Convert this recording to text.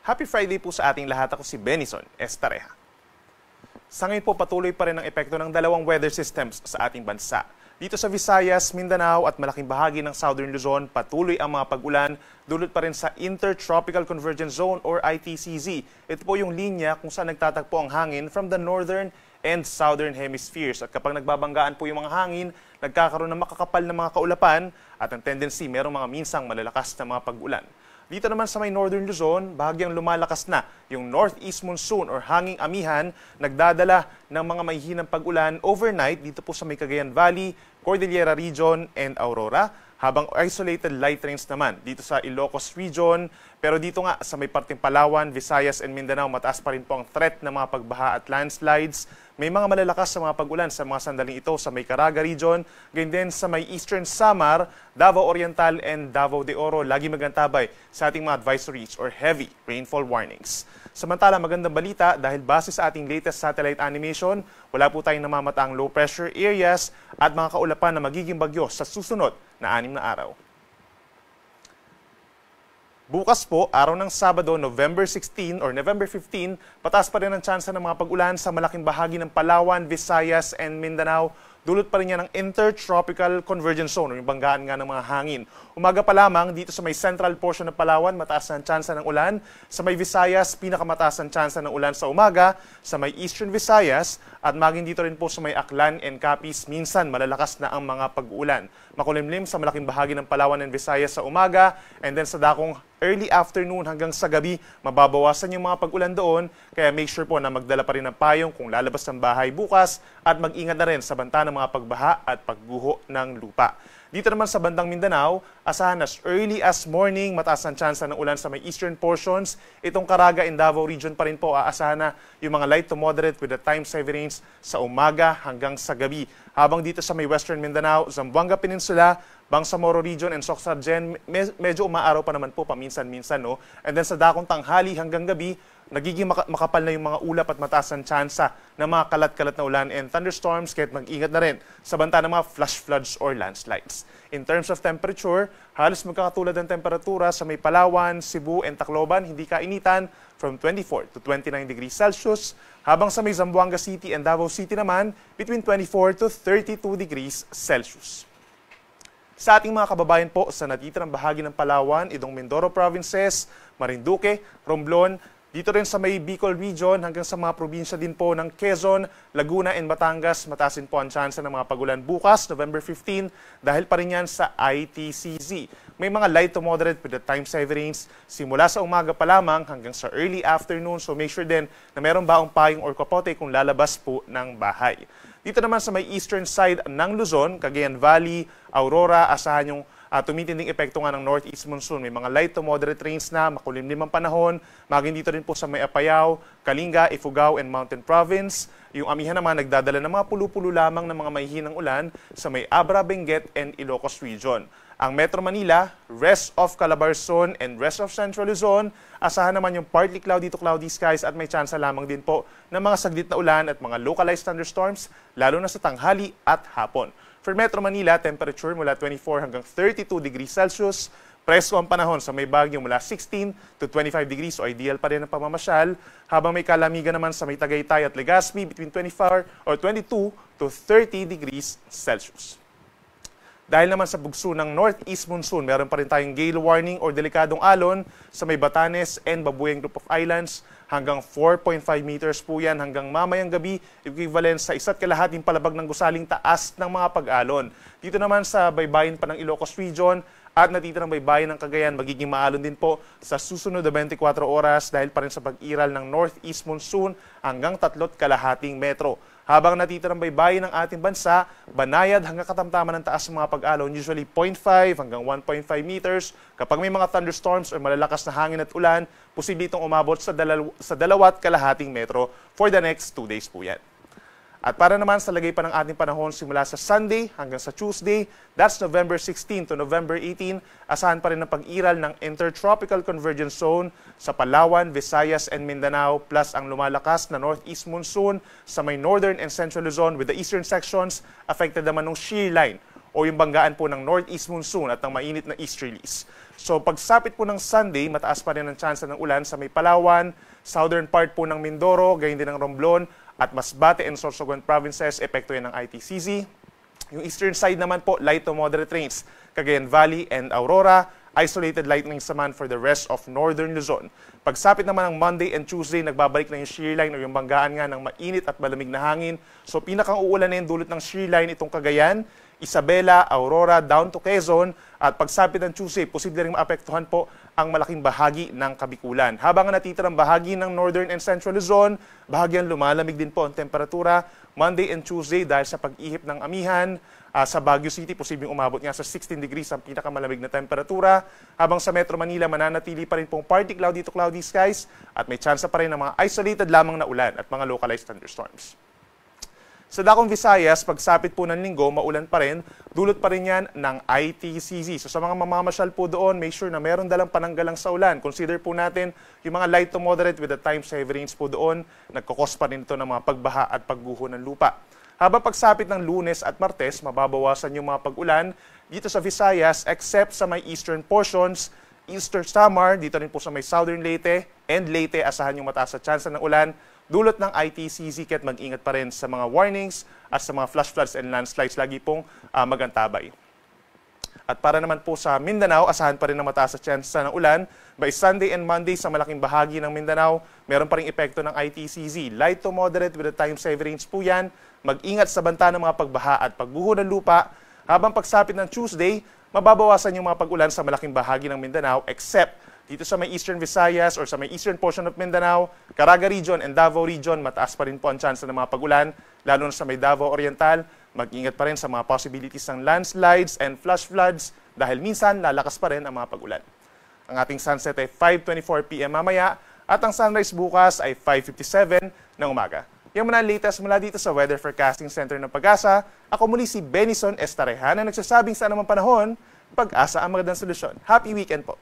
Happy Friday po sa ating lahat. Ako si Benison Estareja. Sa ngayon po patuloy pa rin ang epekto ng dalawang weather systems sa ating bansa. Dito sa Visayas, Mindanao at malaking bahagi ng Southern Luzon, patuloy ang mga pag-ulan dulot pa rin sa Intertropical Convergence Zone or ITCZ. Ito po yung linya kung saan nagtatagpo ang hangin from the northern and southern hemispheres. At kapag nagbabanggaan po yung mga hangin, nagkakaroon ng makakapal na mga kaulapan at ang tendency merong mga minsang malalakas na mga pag-ulan. Dito naman sa may Northern Luzon, bahagyang lumalakas na yung northeast monsoon or hanging amihan, nagdadala ng mga mahihinang pag-ulan overnight dito po sa may Cagayan Valley, Cordillera Region, and Aurora, habang isolated light rains naman dito sa Ilocos Region. Pero dito nga sa may parteng Palawan, Visayas, and Mindanao, mataas pa rin po ang threat ng mga pagbaha at landslides. May mga malalakas sa mga pag-ulan sa mga sandaling ito sa may Caraga Region, ganyan din sa may Eastern Samar, Davao Oriental, and Davao de Oro. Lagi magantabay sa ating mga advisories or heavy rainfall warnings. Samantala, magandang balita dahil base sa ating latest satellite animation, wala po tayong namamataang low pressure areas at mga kaulapan na magiging bagyo sa susunod na 6 na araw. Bukas po, araw ng Sabado, November 16 or November 15, pataas pa rin ang tsansa ng mga pag-ulan sa malaking bahagi ng Palawan, Visayas, and Mindanao. Dulot pa rin yan ng Intertropical Convergence Zone o yung banggaan nga ng mga hangin. Umaga pa lamang dito sa may central portion ng Palawan, mataas ang tsansa ng ulan. Sa may Visayas, pinakamataas ang tsansa ng ulan sa umaga. Sa may Eastern Visayas at maging dito rin po sa may Aklan and Capiz, minsan malalakas na ang mga pag-ulan. Makulimlim sa malaking bahagi ng Palawan and Visayas sa umaga, and then sa dakong early afternoon hanggang sa gabi, mababawasan yung mga pag-ulan doon. Kaya make sure po na magdala pa rin ng payong kung lalabas ng bahay bukas at mag-ingat na rin sa banta ng mga pagbaha at pagguho ng lupa. Dito naman sa bandang Mindanao, asahan as early as morning, mataas ang tsansa ng ulan sa may eastern portions. Itong Caraga and Davao region pa rin po, aasahan na yung mga light to moderate with the time heavy rains sa umaga hanggang sa gabi. Habang dito sa may western Mindanao, Zamboanga Peninsula, Bangsamoro Region and Socsagen, medyo umaaraw pa naman po paminsan-minsan, no? And then sa dakong tanghali hanggang gabi, nagiging makapal na yung mga ulap at mataas ang tsansa ng mga kalat-kalat na ulan and thunderstorms, kahit mag-ingat na rin sa banta ng mga flash floods or landslides. In terms of temperature, halos magkakatulad ng temperatura sa may Palawan, Cebu, and Tacloban, hindi kainitan from 24 to 29 degrees Celsius, habang sa may Zamboanga City and Davao City naman, between 24 to 32 degrees Celsius. Sa ating mga kababayan po sa natitirang bahagi ng Palawan, Idong Mindoro Provinces, Marinduque, Romblon, dito rin sa may Bicol Region hanggang sa mga probinsya din po ng Quezon, Laguna, and Batangas, matasin po ang tsansa ng mga pag-ulan bukas, November 15, dahil pa rin yan sa ITCZ. May mga light to moderate with the time heavy rains simula sa umaga pa lamang hanggang sa early afternoon, so make sure din na meron baong payong or kapote kung lalabas po ng bahay. Dito naman sa may eastern side ng Luzon, Cagayan Valley, Aurora, asahan yung tumitinding epekto nga ng northeast monsoon. May mga light to moderate rains na, makulimlim ang panahon. Maging dito rin po sa may Apayao, Kalinga, Ifugao, and Mountain Province. Yung amihan naman nagdadala ng mga pulu-pulo lamang ng mga mahihinang ulan sa may Abra, Benguet, and Ilocos Region. Ang Metro Manila, rest of Calabarzon, and rest of Central Luzon, asahan naman yung partly cloudy to cloudy skies at may tsansa lamang din po ng mga saglit na ulan at mga localized thunderstorms, lalo na sa tanghali at hapon. For Metro Manila, temperature mula 24 hanggang 32 degrees Celsius. Presko ang panahon sa may Baguio mula 16 to 25 degrees, so ideal pa rin ang pamamasyal. Habang may kalamigan naman sa may Tagaytay at Legazpi between 24 or 22 to 30 degrees Celsius. Dahil naman sa bugso ng northeast monsoon, meron pa rin tayong gale warning or delikadong alon sa may Batanes and Babueng Group of Islands. Hanggang 4.5 meters po yan hanggang mamayang gabi, equivalent sa 1.5 palabag ng gusaling taas ng mga pag-alon. Dito naman sa baybayin pa ng Ilocos Region at natitirang baybayin ng Cagayan, magiging maalon din po sa susunod na 24 oras dahil pa rin sa pag-iral ng northeast monsoon hanggang 3.5 metro. Habang natitirang baybayin ng ating bansa, banayad hanggang katamtaman ng taas ng mga pag-alon, usually 0.5 hanggang 1.5 meters. Kapag may mga thunderstorms o malalakas na hangin at ulan, posible itong umabot sa 2.5 metro for the next 2 days po yan. At para naman sa lagay pa ng ating panahon simula sa Sunday hanggang sa Tuesday, that's November 16 to November 18, asahan pa rin ang pag-iral ng Intertropical Convergence Zone sa Palawan, Visayas, and Mindanao, plus ang lumalakas na northeast monsoon sa may northern and central Luzon with the eastern sections affected naman ng shear line o yung banggaan po ng northeast monsoon at ng mainit na easterlies. So pagsapit po ng Sunday, mataas pa rin ang tsansa ng ulan sa may Palawan, southern part po ng Mindoro, gayon din ng Romblon, at Masbate and Sorsogon provinces, epekto yan ng ITCZ. Yung eastern side naman po, light to moderate rains, Cagayan Valley and Aurora, isolated lightning naman for the rest of northern Luzon. Pagsapit naman ng Monday and Tuesday, nagbabalik na yung shear line o yung banggaan nga ng mainit at malamig na hangin. So pinakang uulanin dulot ng shear line itong Cagayan, Isabela, Aurora, down to Quezon, at pagsapit ng Tuesday, posible rin maapektuhan po ang malaking bahagi ng Kabikulan. Habang natitirang bahagi ng northern and central Luzon, bahagyang lumalamig din po ang temperatura Monday and Tuesday dahil sa pag-ihip ng amihan. Sa Baguio City, posibleng umabot nga sa 16 degrees ang pinakamalamig na temperatura. Habang sa Metro Manila, mananatili pa rin pong partly cloudy to cloudy skies at may tsansa pa rin ng mga isolated lamang na ulan at mga localized thunderstorms. Sa Dakong Visayas, pagsapit po ng linggo, maulan pa rin, dulot pa rin yan ng ITCZ. So sa mga mamamasyal po doon, make sure na meron dalang pananggalang sa ulan. Consider po natin yung mga light to moderate with the times heavy rains po doon, nagkakos pa rin ito ng mga pagbaha at pagguho ng lupa. Habang pagsapit ng Lunes at Martes, mababawasan yung mga pag-ulan dito sa Visayas except sa may eastern portions, Eastern Samar, dito rin po sa may southern Leyte, and Leyte, asahan yung mataas na tsansa ng ulan. Dulot ng ITCZ, kaya't mag-ingat pa rin sa mga warnings at sa mga flash floods and landslides, lagi pong magantabay. At para naman po sa Mindanao, asahan pa rin ng mataas na tsansa ng ulan. By Sunday and Monday sa malaking bahagi ng Mindanao, meron pa rin epekto ng ITCZ. Light to moderate with the times heavy rains po yan. Mag-ingat sa banta ng mga pagbaha at pagguho ng lupa. Habang pagsapit ng Tuesday, mababawasan yung mga pag-ulan sa malaking bahagi ng Mindanao except dito sa may Eastern Visayas or sa may eastern portion of Mindanao, Caraga Region and Davao Region, mataas pa rin po ang tsansa ng mga pag-ulan, lalo na sa may Davao Oriental. Mag-ingat pa rin sa mga possibilities ng landslides and flash floods dahil minsan lalakas pa rin ang mga pag-ulan. Ang ating sunset ay 5:24 p.m. mamaya at ang sunrise bukas ay 5:57 ng umaga. Yung mga latest mula dito sa Weather Forecasting Center ng Pag-asa, ako muli si Benison Estarehan na nagsasabing sa anumang panahon, Pag-asa ang magandang solusyon. Happy weekend po!